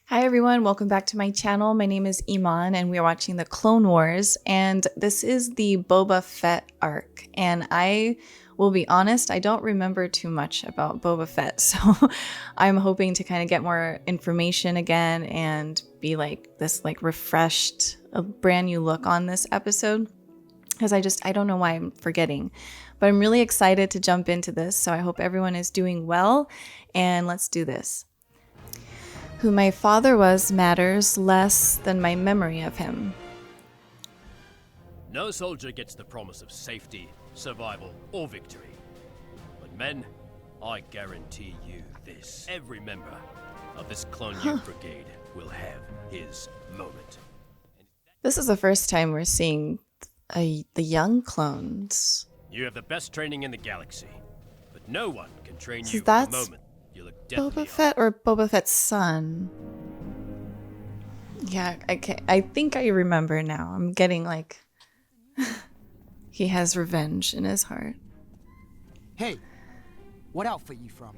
Hi everyone, welcome back to my channel. My name is Iman and we are watching the Clone Wars, and this is the Boba Fett arc. And I will be honest, I don't remember too much about Boba Fett, so I'm hoping to kind of get more information again and be like this refreshed, a brand new look on this episode, because I don't know why I'm forgetting. But I'm really excited to jump into this, so I hope everyone is doing well, and let's do this. Who my father was matters less than my memory of him. No soldier gets the promise of safety, survival, or victory. But men, I guarantee you this. Every member of this Clone Youth Brigade will have his moment. This is the first time we're seeing the young clones. You have the best training in the galaxy, but no one can train So you for that's the moment. You look deathly Boba Fett or Boba Fett's son? Yeah, I think I remember now. I'm getting like... he has revenge in his heart. Hey, what outfit you from?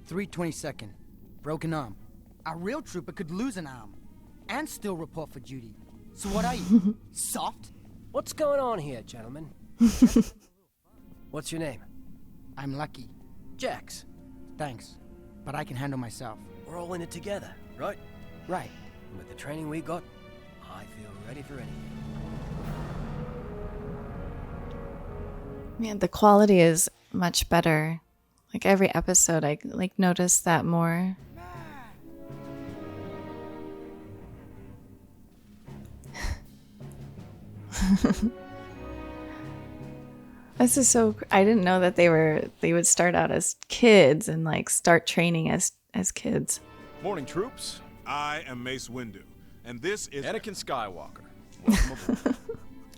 322nd. Broken arm. A real trooper could lose an arm and still report for duty. So what are you? Soft? What's going on here, gentlemen? What's your name? I'm lucky. Jax. Thanks. But I can handle myself. We're all in it together, right? Right. And with the training we got, I feel ready for anything. Man, the quality is much better. Like every episode, I notice that more. This is so... I didn't know that they would start out as kids and start training as kids. Morning, troops. I am Mace Windu, and this is Anakin Skywalker. Welcome aboard.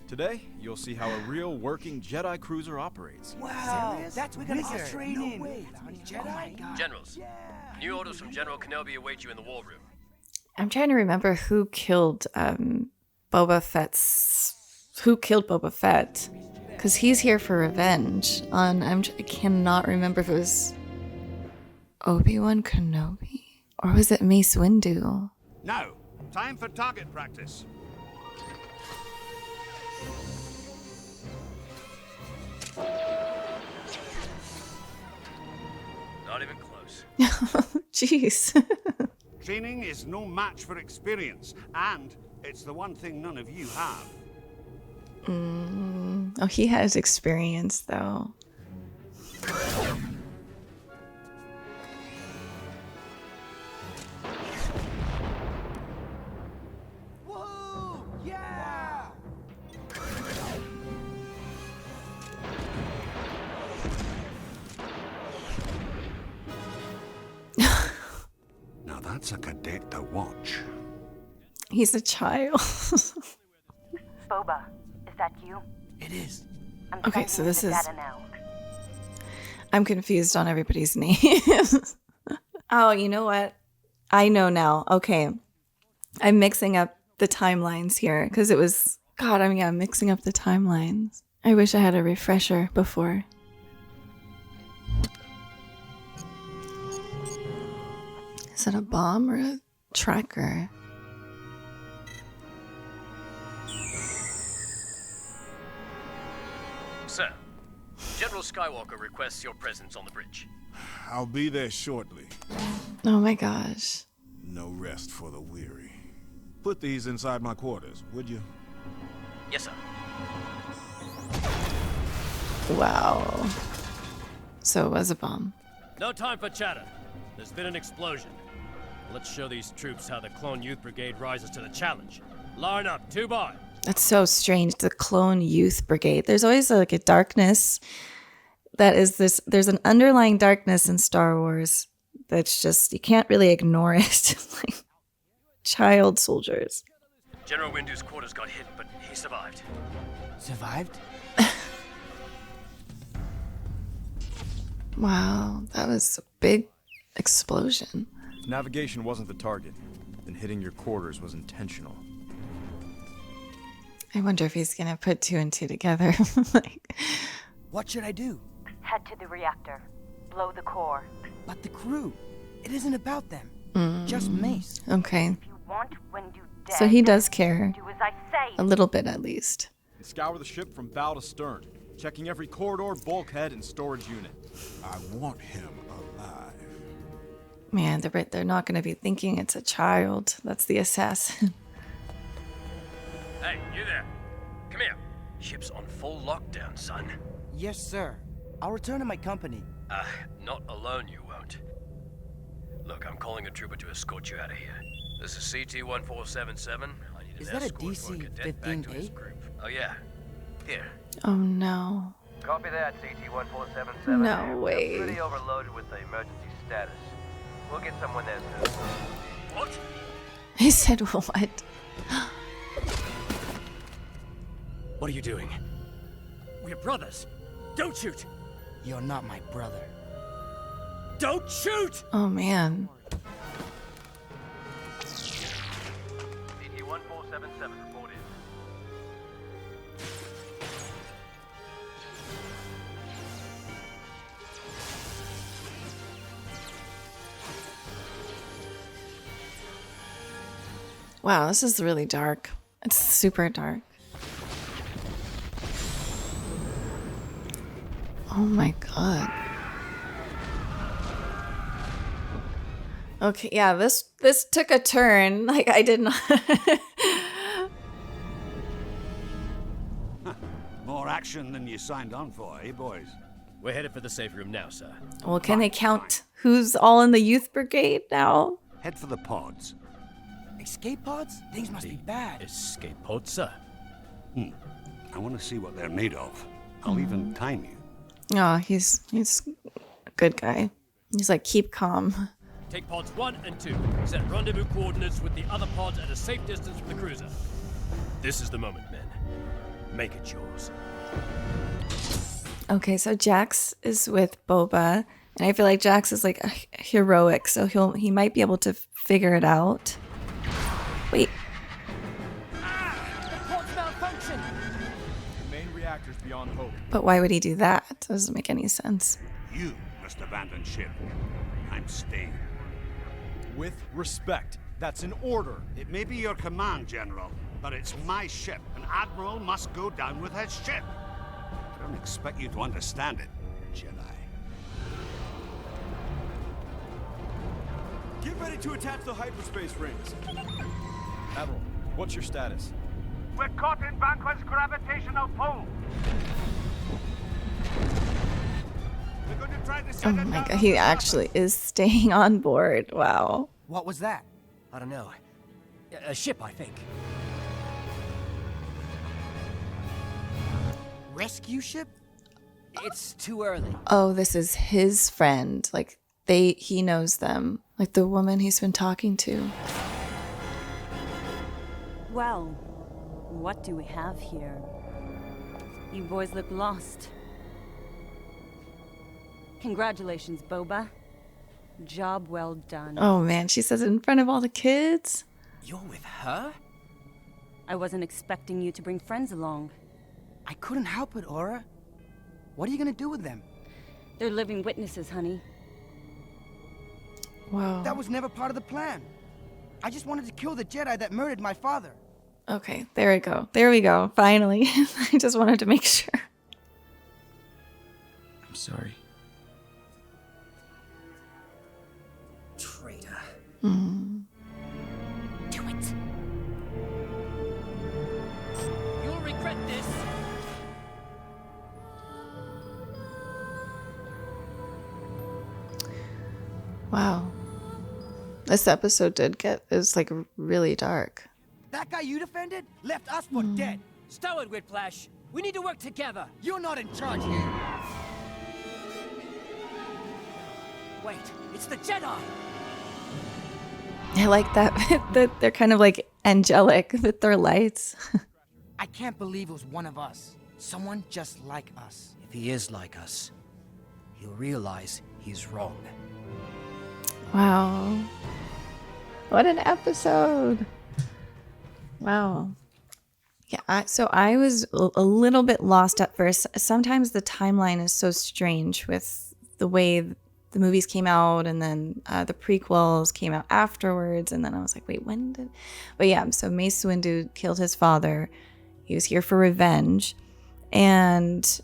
Today, you'll see how a real working Jedi cruiser operates. Wow, that's we gotta get training. No way. Jedi? Oh my God. Generals, new orders from General Kenobi await you in the war room. I'm trying to remember who killed Boba Fett, because he's here for revenge. I cannot remember if it was Obi-Wan Kenobi or was it Mace Windu? Now, time for target practice. Not even close. Jeez. Training is no match for experience, and it's the one thing none of you have. Oh, he has experience though. Whoa! Yeah! Now that's a cadet to watch. He's a child. Boba, is that you? It is. I'm Okay, sending so you this the is... data now. I'm confused on everybody's names. Oh, you know what? I know now. Okay. I'm mixing up the timelines here because it was... God, I'm mixing up the timelines. I wish I had a refresher before. Is that a bomb or a tracker? Sir, General Skywalker requests your presence on the bridge. I'll be there shortly. Oh my gosh. No rest for the weary. Put these inside my quarters, would you? Yes, sir. Wow. So it was a bomb. No time for chatter. There's been an explosion. Let's show these troops how the Clone Youth Brigade rises to the challenge. Line up, 2 by. That's so strange. The Clone Youth Brigade. There's always a darkness that is this. There's an underlying darkness in Star Wars that's just, you can't really ignore it. Like child soldiers. General Windu's quarters got hit, but he survived. Survived? Wow, that was a big explosion. If navigation wasn't the target, then hitting your quarters was intentional. I wonder if he's gonna put 2 and 2 together. What should I do? Head to the reactor. Blow the core. But the crew. It isn't about them. Just mace. Okay. If you want Wendu dead, So he does care. do as I say. A little bit at least. And scour the ship from bow to stern, checking every corridor, bulkhead, and storage unit. I want him alive. Man, they're not going to be thinking it's a child. That's the assassin. Hey, you there. Come here. Ship's on full lockdown, son. Yes, sir. I'll return to my company. Not alone you won't. Look, I'm calling a trooper to escort you out of here. This is CT-1477. I need an Is that a escort for a cadet back to his DC-15A? group. Oh yeah. Here. Oh no. Copy that, CT-1477. No way. We're pretty overloaded with the emergency status. We'll get someone there soon. What? He said what? What are you doing? We're brothers. Don't shoot! You're not my brother. Don't shoot! Oh man. CT-1477 reported. Wow, this is really dark. It's super dark. Oh my god. Okay, yeah, this took a turn. Like I did not. More action than you signed on for, eh, boys? We're headed for the safe room now, sir. Well, can they count who's all in the youth brigade now? Head for the pods. Escape pods? Things must be bad. Escape pod, sir. I want to see what they're made of. I'll even time you. Oh, he's a good guy. He's like, keep calm. Take pods 1 and 2. Set rendezvous coordinates with the other pods at a safe distance from the cruiser. This is the moment, men. Make it yours. Okay, so Jax is with Boba, and I feel like Jax is like heroic, so he might be able to figure it out. Wait, The main reactor's beyond hope. but why would he do that? That doesn't make any sense. You must abandon ship. I'm staying. With respect. That's an order. It may be your command, General, but it's my ship. An admiral must go down with his ship. I don't expect you to understand it, Jedi. Get ready to attach the hyperspace rings. Admiral, what's your status? We're caught in Banquo's gravitational pull. We're going to try to Oh send it my down god, on he the actually is staying on board. Wow. What was that? I don't know. A ship, I think. Rescue ship? It's too early. Oh, this is his friend. Like he knows them. Like the woman he's been talking to. Well, what do we have here? You boys look lost. Congratulations, Boba. Job well done. Oh man, she says it in front of all the kids. You're with her? I wasn't expecting you to bring friends along. I couldn't help it, Aura. What are you gonna do with them? They're living witnesses, honey. Wow. That was never part of the plan. I just wanted to kill the Jedi that murdered my father. Okay, there we go. There we go. Finally. I just wanted to make sure. I'm sorry. Traitor. Mm. Do it. You'll regret this. Wow. This episode is like really dark. That guy you defended left us for dead. Stow it, Whiplash. We need to work together. You're not in charge here. Wait, it's the Jedi. I like that, that they're kind of like angelic with their lights. I can't believe it was one of us. Someone just like us. If he is like us, he'll realize he's wrong. Wow. What an episode. Wow. Yeah, so I was a little bit lost at first. Sometimes the timeline is so strange with the way the movies came out, and then the prequels came out afterwards, and then I was like, wait, when did? But yeah, so Mace Windu killed his father. He was here for revenge, and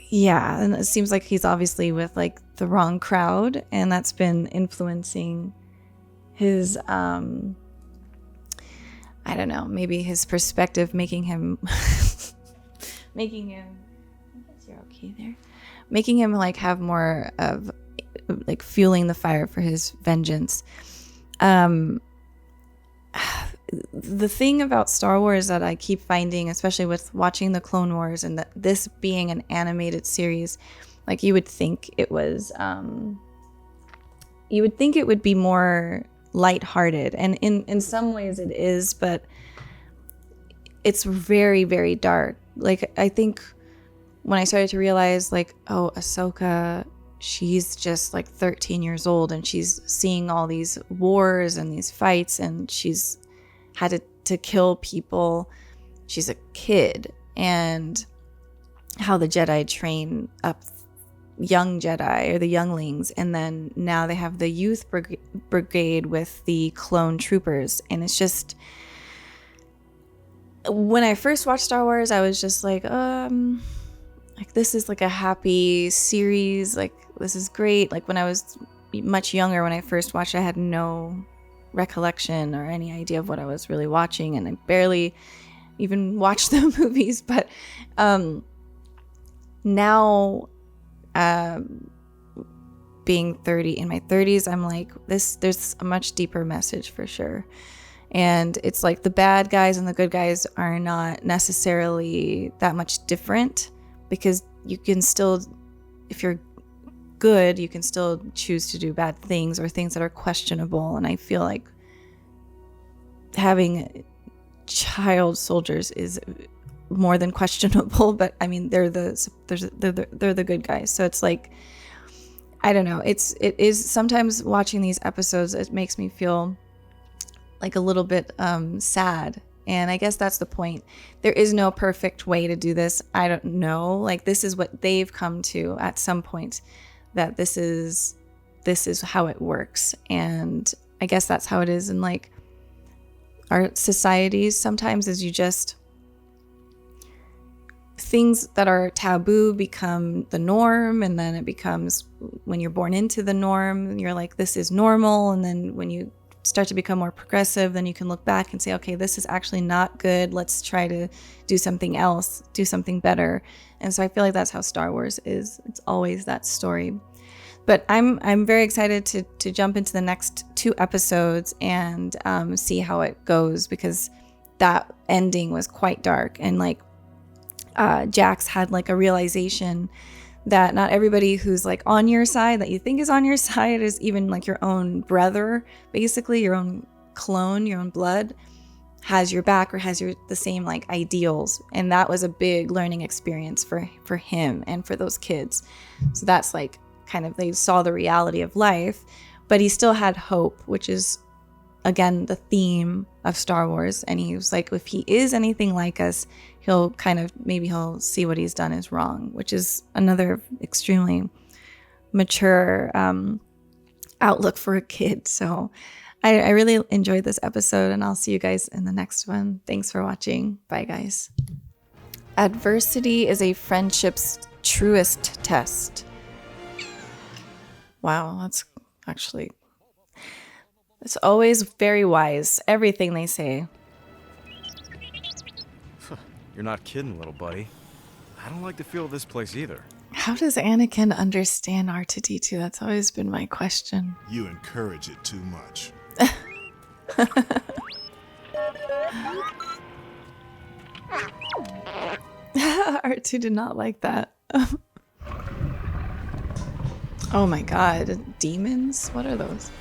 yeah, and it seems like he's obviously with like the wrong crowd, and that's been influencing his I don't know, maybe his perspective, making him I guess you're okay there, making him like have more of like fueling the fire for his vengeance. The thing about Star Wars that I keep finding, especially with watching the Clone Wars and that this being an animated series, like you would think it was, you would think it would be more lighthearted, and in some ways it is, but it's very, very dark. Like I think when I started to realize, like, oh, Ahsoka, she's just like 13 years old, and she's seeing all these wars and these fights, and she's had to kill people. She's a kid, and how the Jedi train up young Jedi, or the younglings, and then now they have the youth brigade with the clone troopers. And it's just, when I first watched Star Wars, I was just like this is like a happy series, like this is great. Like when I was much younger, when I first watched, I had no recollection or any idea of what I was really watching, and I barely even watched the movies. But now, being 30, in my 30s, I'm like, there's a much deeper message for sure. And it's like the bad guys and the good guys are not necessarily that much different, because you can still, if you're good, you can still choose to do bad things or things that are questionable. And I feel like having child soldiers is more than questionable, but I mean, they're the good guys. So it's like, I don't know. It is sometimes watching these episodes, it makes me feel like a little bit sad. And I guess that's the point. There is no perfect way to do this. I don't know. Like, this is what they've come to at some point, that this is how it works. And I guess that's how it is in like our societies sometimes, is you just, things that are taboo become the norm, and then it becomes, when you're born into the norm, you're like, this is normal. And then when you start to become more progressive, then you can look back and say, okay, this is actually not good. Let's try to do something else, do something better. And so I feel like that's how Star Wars is. It's always that story. But I'm very excited to jump into the next 2 episodes and see how it goes, because that ending was quite dark. And like Jax had like a realization that not everybody who's like on your side, that you think is on your side, is even like your own brother, basically your own clone, your own blood, has your back or has the same like ideals. And that was a big learning experience for him and for those kids. So that's like kind of, they saw the reality of life, but he still had hope, which is again the theme of Star Wars. And he was like, if he is anything like us, he'll see what he's done is wrong, which is another extremely mature outlook for a kid. So I really enjoyed this episode, and I'll see you guys in the next one. Thanks for watching. Bye, guys. Adversity is a friendship's truest test. Wow, that's always very wise. Everything they say. You're not kidding, little buddy. I don't like the feel of this place either. How does Anakin understand R2-D2? That's always been my question. You encourage it too much. R2 did not like that. Oh my god, demons? What are those?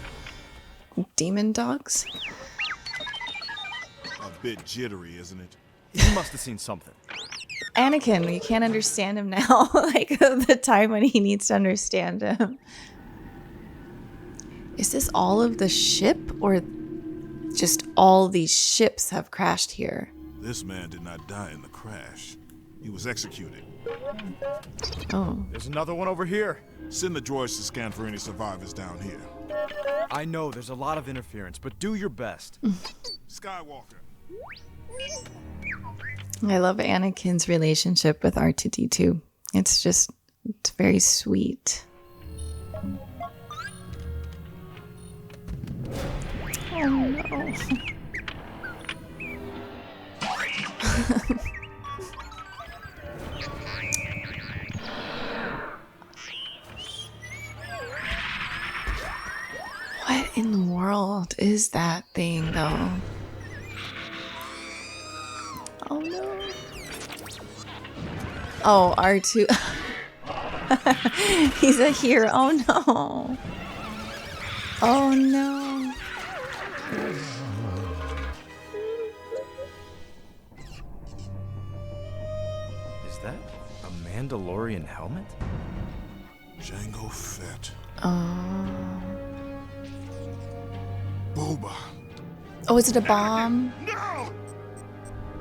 Demon dogs? A bit jittery, isn't it? He must have seen something. Anakin, you can't understand him now. Like the time when he needs to understand him. Is this all of the ship, or just all these ships have crashed here? This man did not die in the crash. He was executed. Oh. There's another one over here. Send the droids to scan for any survivors down here. I know there's a lot of interference, but do your best. Skywalker. I love Anakin's relationship with R2-D2. It's very sweet. Oh no. What in the world is that thing, though? Oh no. Oh, R2. He's a hero. Oh no. Oh no. Is that a Mandalorian helmet? Jango Fett. Boba. Oh, is it a bomb? No!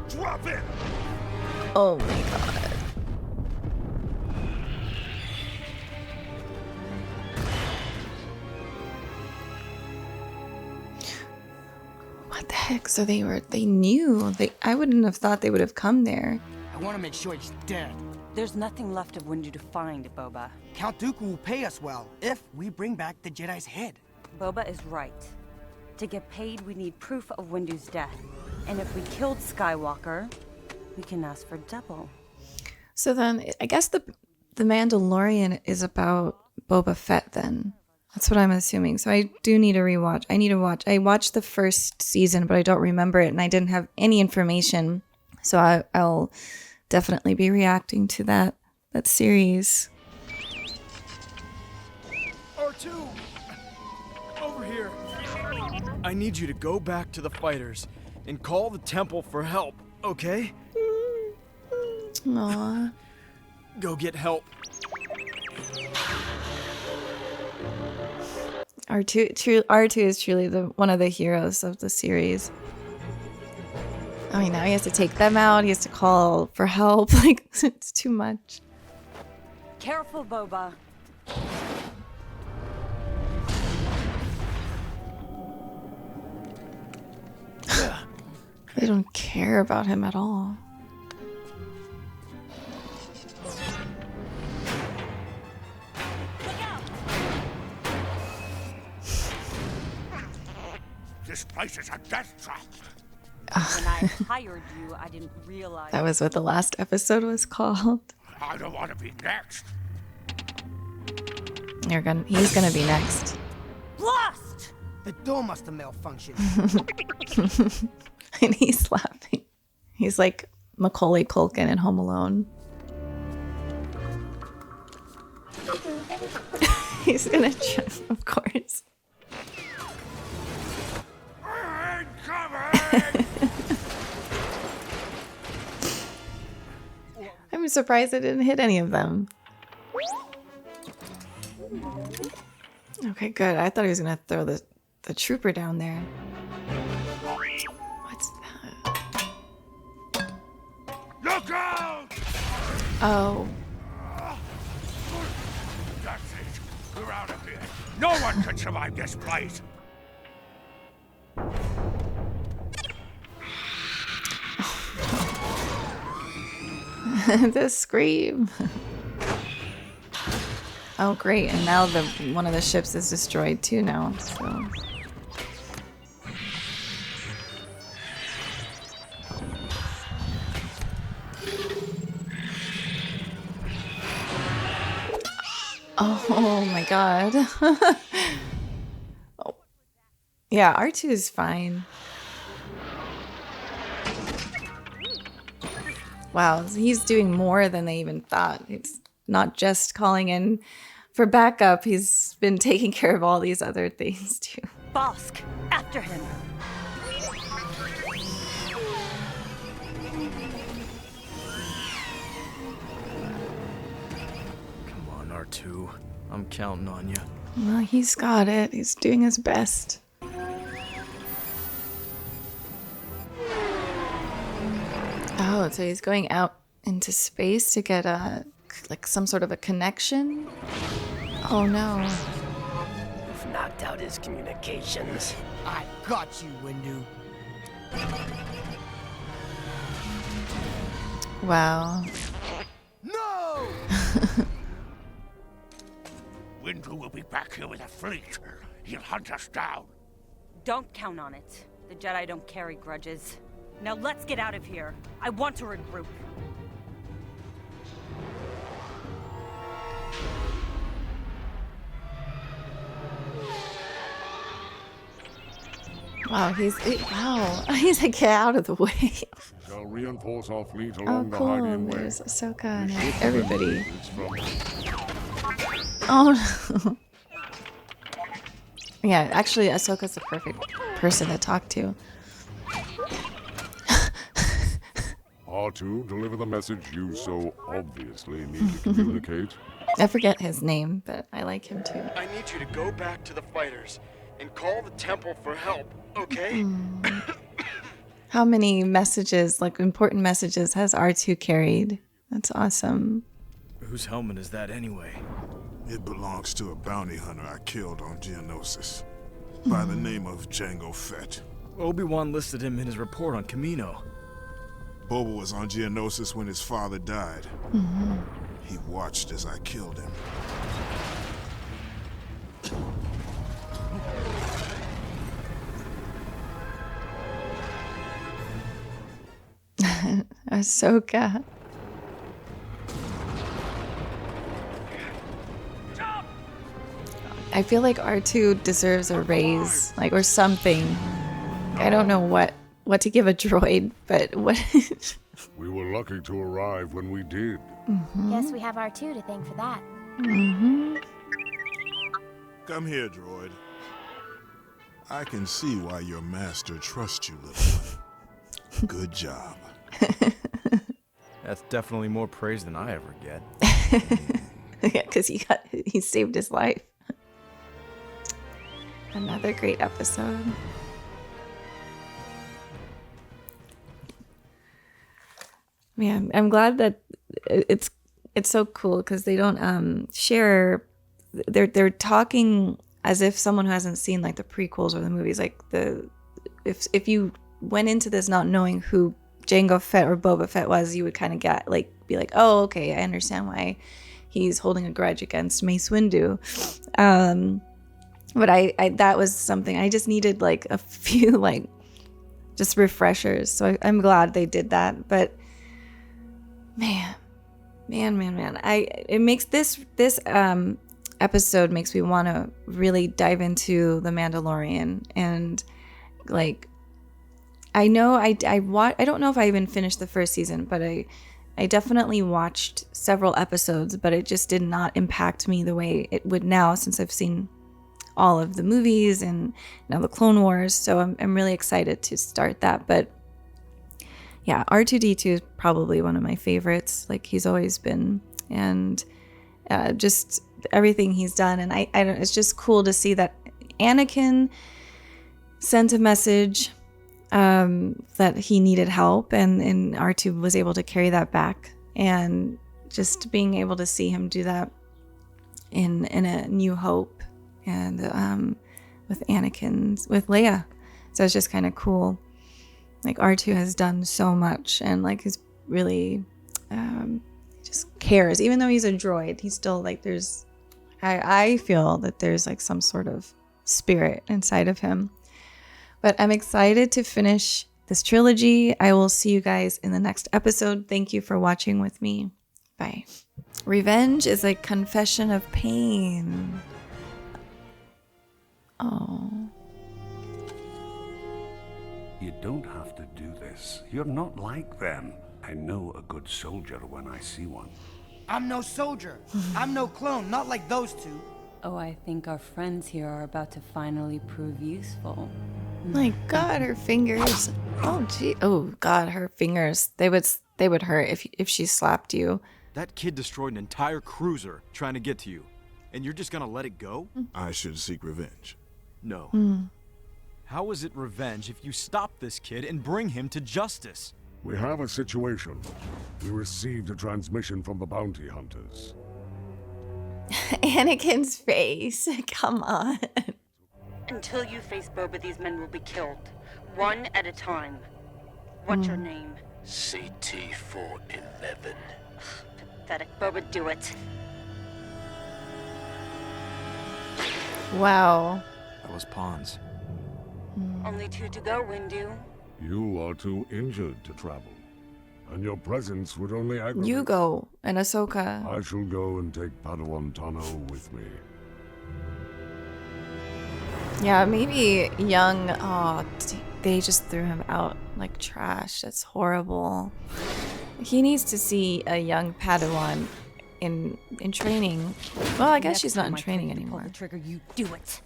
Drop it! Oh my god. What the heck? So they knew. I wouldn't have thought they would have come there. I want to make sure he's dead. There's nothing left of Windu to find, Boba. Count Dooku will pay us well if we bring back the Jedi's head. Boba is right. To get paid, we need proof of Windu's death. And if we killed Skywalker, we can ask for double. So then, I guess the Mandalorian is about Boba Fett then. That's what I'm assuming. So I do need a rewatch. I watched the first season, but I don't remember it, and I didn't have any information. So I'll definitely be reacting to that series. R2! Over here. I need you to go back to the fighters and call the temple for help, okay? Aww. Go get help. R2 is truly one of the heroes of the series. I mean, now he has to take them out. He has to call for help. Like, it's too much. Careful, Boba. They don't care about him at all. This place is a death trap. When I hired you, I didn't realize... That was what the last episode was called. I don't want to be next. He's gonna be next. Lost! The door must have malfunctioned. And he's laughing. He's like Macaulay Culkin in Home Alone. He's gonna jump, of course. I'm surprised I didn't hit any of them. Okay, good. I thought he was gonna throw the trooper down there. What's that? Look out! Oh. That's it. We're out of here. No one can survive this place. The scream. Oh great, and now one of the ships is destroyed too now, so. Oh my god. Oh. Yeah, R2 is fine. Wow, he's doing more than they even thought. It's not just calling in for backup. He's been taking care of all these other things too. Bosk, after him. Come on, R2. I'm counting on you. Well, he's got it. He's doing his best. Oh, so he's going out into space to get like some sort of a connection. Oh no. We've knocked out his communications. I got you, Windu. Wow. No! Windu will be back here with a fleet. He'll hunt us down. Don't count on it. The Jedi don't carry grudges. Now let's get out of here. I want to regroup. Wow, he's like, get out of the way. Shall reinforce our fleet Oh, along the cool. hiding way. There's Ahsoka and everybody. Oh no. Yeah, actually, Ahsoka's the perfect person to talk to. R2, deliver the message you so obviously need to communicate. I forget his name, but I like him too. I need you to go back to the fighters and call the temple for help, okay? How many messages, like important messages, has R2 carried? That's awesome. Whose helmet is that anyway? It belongs to a bounty hunter I killed on Geonosis by the name of Jango Fett. Obi-Wan listed him in his report on Camino. Boba was on Geonosis when his father died. He watched as I killed him. Ahsoka. I feel like R2 deserves a raise, like, or something. I don't know what to give a droid, but what? We were lucky to arrive when we did. Guess we have R2 to thank for that. Come here, droid. I can see why your master trusts you, little one. Good job. That's definitely more praise than I ever get. Yeah, because he saved his life. Another great episode. Man, I'm glad that it's so cool because they don't share. They're talking as if someone who hasn't seen like the prequels or the movies. Like if you went into this not knowing who Jango Fett or Boba Fett was, you would kind of be like, oh, okay, I understand why he's holding a grudge against Mace Windu. But I that was something I just needed, like a few like just refreshers. So I'm glad they did that. But man, it makes this episode makes me want to really dive into The Mandalorian. And like I know I don't know if I even finished the first season, but I definitely watched several episodes, but it just did not impact me the way it would now since I've seen all of the movies and now the Clone Wars. So I'm really excited to start that. But yeah, R2-D2 is probably one of my favorites. Like he's always been, and just everything he's done. And I don't, it's just cool to see that Anakin sent a message that he needed help, and R2 was able to carry that back, and just being able to see him do that in A New Hope, and with Leia. So it's just kind of cool. Like R2 has done so much, and like he's really just cares. Even though he's a droid, he's still like I feel that there's like some sort of spirit inside of him. But I'm excited to finish this trilogy. I will see you guys in the next episode. Thank you for watching with me. Bye. Revenge is a confession of pain. Oh. You don't have to do this. You're not like them. I know a good soldier when I see one. I'm no soldier. I'm no clone, not like those two. Oh, I think our friends here are about to finally prove useful. My God, her fingers. Oh, gee. Oh, God, her fingers. They would hurt if she slapped you. That kid destroyed an entire cruiser trying to get to you, and you're just gonna let it go? I should seek revenge. No. How is it revenge if you stop this kid and bring him to justice? We have a situation. We received a transmission from the bounty hunters. Anakin's face. Come on. Until you face Boba, these men will be killed. One at a time. What's your name? CT-411. Pathetic. Boba, do it. Wow. That was pawns. Only 2 to go, Windu. You are too injured to travel, and your presence would only aggravate. You go, and Ahsoka. I shall go and take Padawan Tano with me. Yeah, maybe young. Oh, they just threw him out like trash. That's horrible. He needs to see a young Padawan in training. Well, I guess she's not in training anymore. Pull the trigger, you do it.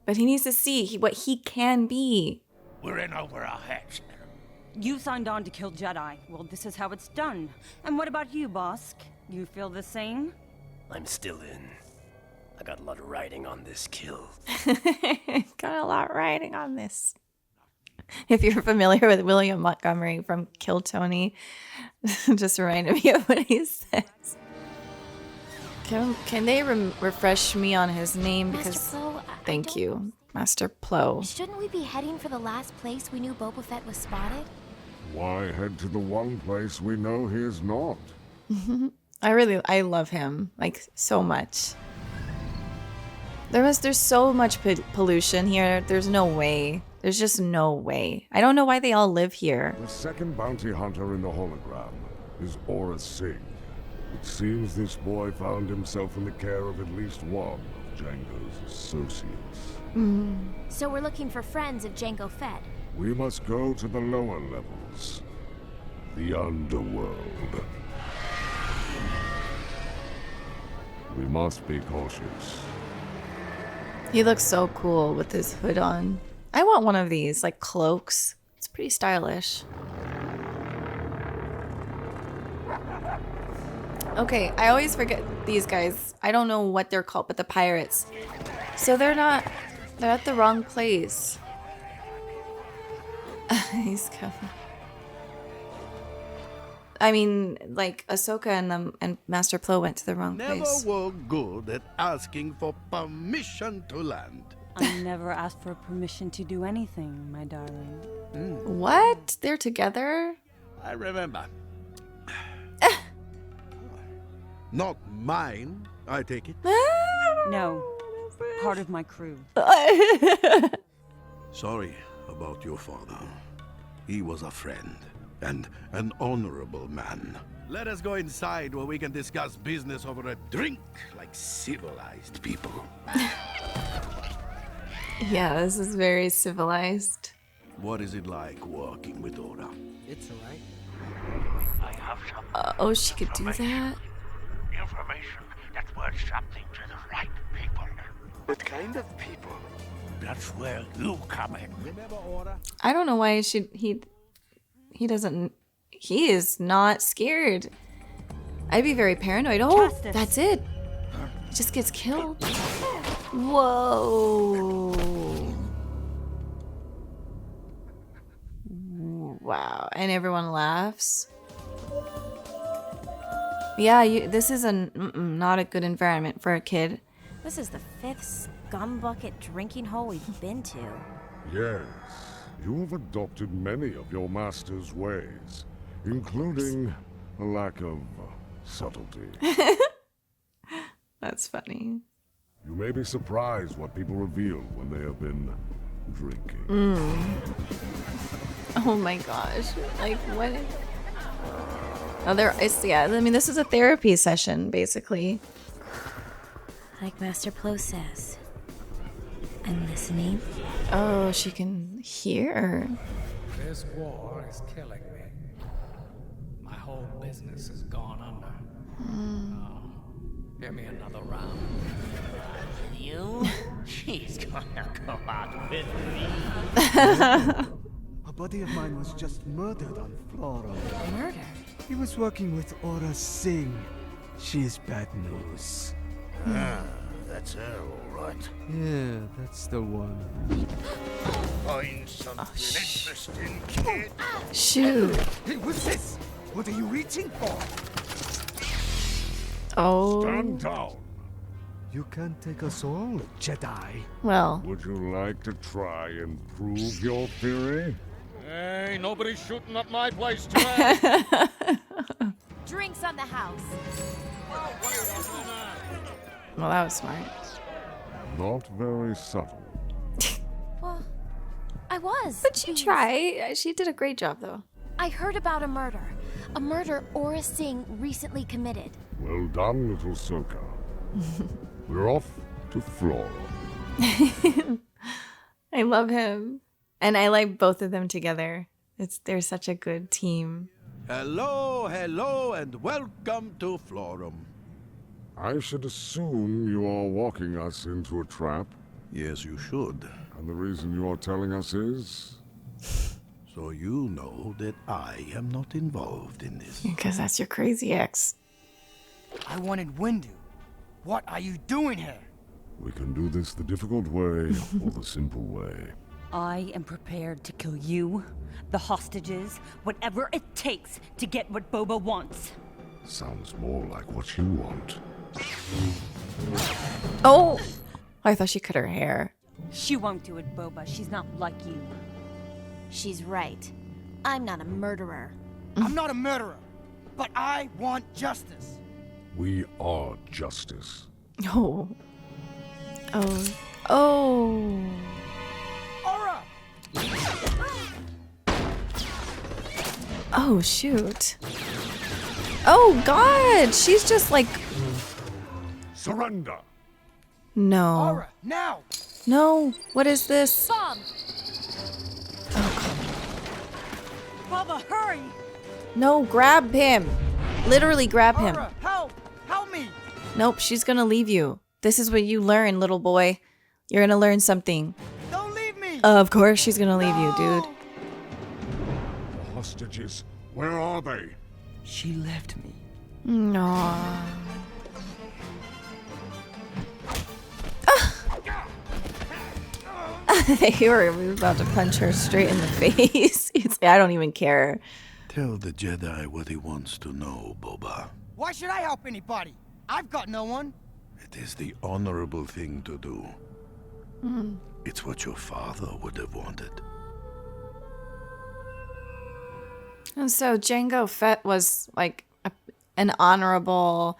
But he needs to see what he can be. We're in over our heads. You signed on to kill Jedi. Well, this is how it's done. And what about you, Bosk? You feel the same? I'm still in. I got a lot of writing on this kill. Got a lot riding on this. If you're familiar with William Montgomery from Kill Tony, just reminded me of what he says. Can they refresh me on his name? Because Master Plo, thank you, Master Plo. Shouldn't we be heading for the last place we knew Boba Fett was spotted? Why head to the one place we know he is not? I love him like so much. There's so much pollution here. There's no way. There's just no way. I don't know why they all live here. The second bounty hunter in the hologram is Aura Singh. It seems this boy found himself in the care of at least one of Jango's associates. So we're looking for friends of Jango Fett. We must go to the lower levels. The underworld. We must be cautious. He looks so cool with his hood on. I want one of these, like cloaks. It's pretty stylish. Okay, I always forget these guys. I don't know what they're called, but the pirates. So they're at the wrong place. He's coming. I mean, like Ahsoka and Master Plo went to the wrong place. Never were good at asking for permission to land. I never asked for permission to do anything, my darling. What? They're together? I remember. Not mine, I take it. No, part of my crew. Sorry about your father. He was a friend and an honorable man. Let us go inside where we can discuss business over a drink like civilized people. Yeah, this is very civilized. What is it like working with Oda? It's alright. I have some Oh, she could do that? information that's worth something to the right people. What kind of people? That's where you come in. Remember Oda? I don't know why he doesn't. He is not scared. I'd be very paranoid. Oh, Justice. that's it. He just gets killed. Whoa. Wow. And everyone laughs. Yeah, this is not a good environment for a kid. This is the 5th scumbucket drinking hole we've been to. Yes, you have adopted many of your master's ways, including a lack of subtlety. That's funny. You may be surprised what people reveal when they have been drinking. Oh my gosh. Like, what? Oh, I mean, this is a therapy session, basically. Like Master Plo says. I'm listening. Oh, she can hear. This war is killing me. My whole business has gone under. Oh, give me another round. You? She's gonna go out with me. A buddy of mine was just murdered on Flora. Murder? He was working with Aura Singh. She is bad news. That's her, all right. Yeah, that's the one. Find something interesting, kid. Shoot. Hey, what's this? What are you reaching for? Oh. Stand down. You can't take us all, Jedi. Well. Would you like to try and prove your theory? Hey, nobody's shooting up my place tonight. Drinks on the house. Well, that was smart. Not very subtle. Well, I was. But she tried. She did a great job, though. I heard about a murder. A murder Aura Singh recently committed. Well done, little Soka. We're off to Flora. I love him. And I like both of them together. They're such a good team. Hello, hello, and welcome to Florum. I should assume you are walking us into a trap. Yes, you should. And the reason you are telling us is? So you know that I am not involved in this. Because that's your crazy ex. I wanted Windu. What are you doing here? We can do this the difficult way or the simple way. I am prepared to kill you, the hostages, whatever it takes to get what Boba wants. Sounds more like what you want. Oh! I thought she cut her hair. She won't do it, Boba. She's not like you. She's right. I'm not a murderer. I'm not a murderer, but I want justice. We are justice. Oh. Oh. Oh. Aura! Oh, shoot. Oh, God! She's just like... Surrender! No. Aura, now! No. What is this? Bomb! Boba, hurry! No, grab him. Literally grab him. Aura, help! Help me! Nope, she's gonna leave you. This is what you learn, little boy. You're gonna learn something. Don't leave me! Of course she's gonna leave you, dude. The hostages, where are they? She left me. No. They were about to punch her straight in the face. I don't even care. Tell the Jedi what he wants to know, Boba. Why should I help anybody? I've got no one. It is the honorable thing to do. Mm. It's what your father would have wanted. And so Jango Fett was like an honorable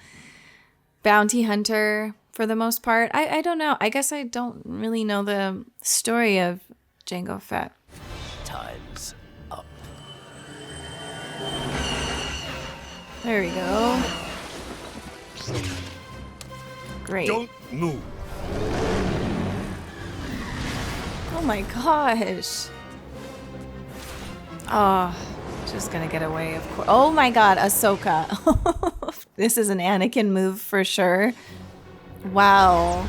bounty hunter for the most part. I don't know. I guess I don't really know the story of Jango Fett. Time's up. There we go. Great. Don't move. Oh my gosh. Oh, just gonna get away, of course. Oh my god, Ahsoka. This is an Anakin move for sure. Wow.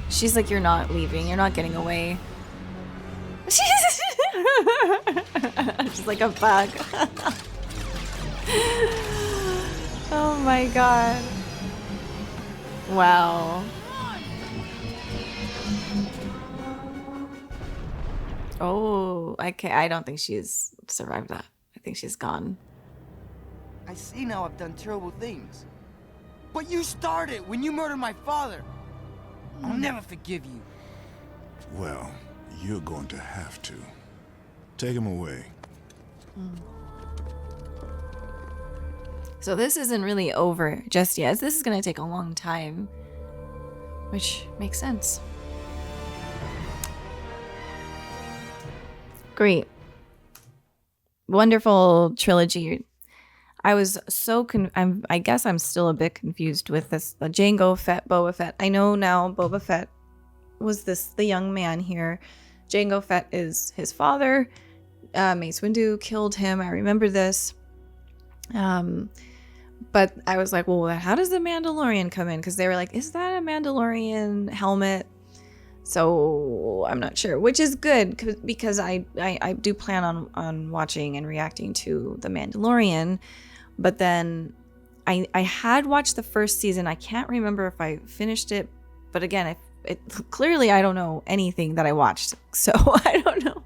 She's like, you're not leaving. You're not getting away. She's like a bug. Oh my god. Wow. Oh, okay. I don't think she's survived that. I think she's gone. I see now I've done terrible things. But you started when you murdered my father. I'll never forgive you. Well, you're going to have to. Take him away. So this isn't really over just yet. This is going to take a long time, which makes sense. Great. Wonderful trilogy. I was so I guess I'm still a bit confused with this Jango Fett, Boba Fett. I know now Boba Fett was the young man here. Jango Fett is his father. Mace Windu killed him. I remember this. But I was like, well, how does the Mandalorian come in? Because they were like, is that a Mandalorian helmet? So I'm not sure, which is good because I do plan on watching and reacting to The Mandalorian. But then I had watched the first season. I can't remember if I finished it, but again, clearly I don't know anything that I watched, so I don't know.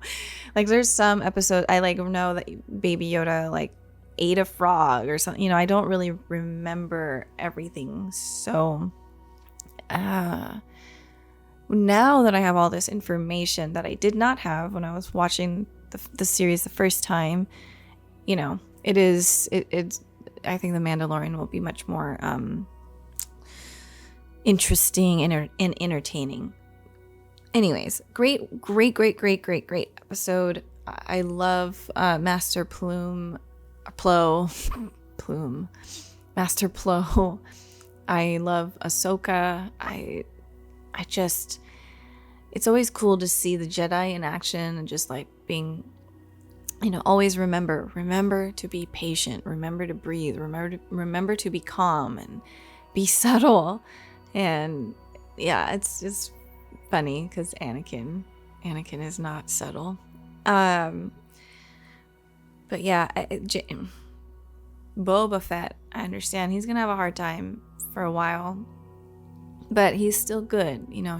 Like there's some episodes I like know that Baby Yoda like ate a frog or something. You know, I don't really remember everything. So now that I have all this information that I did not have when I was watching the series the first time, you know, it's I think The Mandalorian will be much more interesting and entertaining. Anyways, great episode. I love Master Master Plo. I love Ahsoka. I just, it's always cool to see the Jedi in action and just like being, you know, always remember to be patient, remember to breathe, remember to be calm and be subtle. And yeah, it's just funny because Anakin is not subtle. But yeah, Boba Fett, I understand he's gonna have a hard time for a while, but he's still good. You know,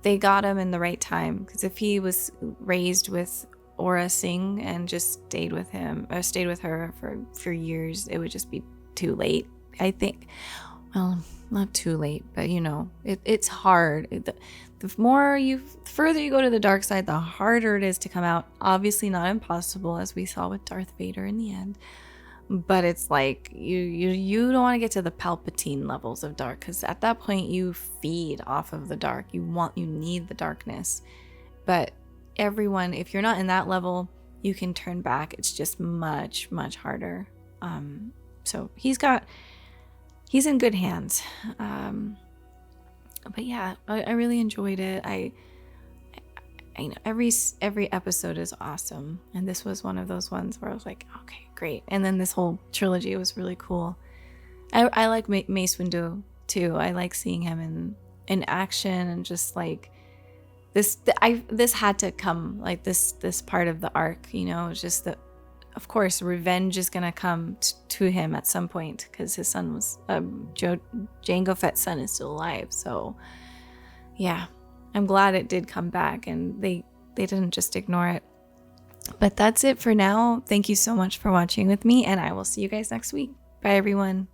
they got him in the right time, because if he was raised with Aura Singh and just stayed with her for years, it would just be too late, I think. Well, not too late, but you know, it's hard. The further you go to the dark side, the harder it is to come out. Obviously not impossible, as we saw with Darth Vader in the end. But it's like you don't want to get to the Palpatine levels of dark, because at that point you feed off of the dark. You need the darkness. But everyone, if you're not in that level, you can turn back. It's just much harder. So he's in good hands. But yeah, I really enjoyed it. I know every episode is awesome, and this was one of those ones where I was like, okay, great. And then this whole trilogy was really cool. I like Mace Windu too. I like seeing him in action, and just like this had to come, like this part of the arc, you know. It's just that, of course, revenge is gonna come to him at some point, because his son was Jango Fett's son is still alive. So yeah, I'm glad it did come back, and they didn't just ignore it. But that's it for now. Thank you so much for watching with me, and I will see you guys next week. Bye, everyone.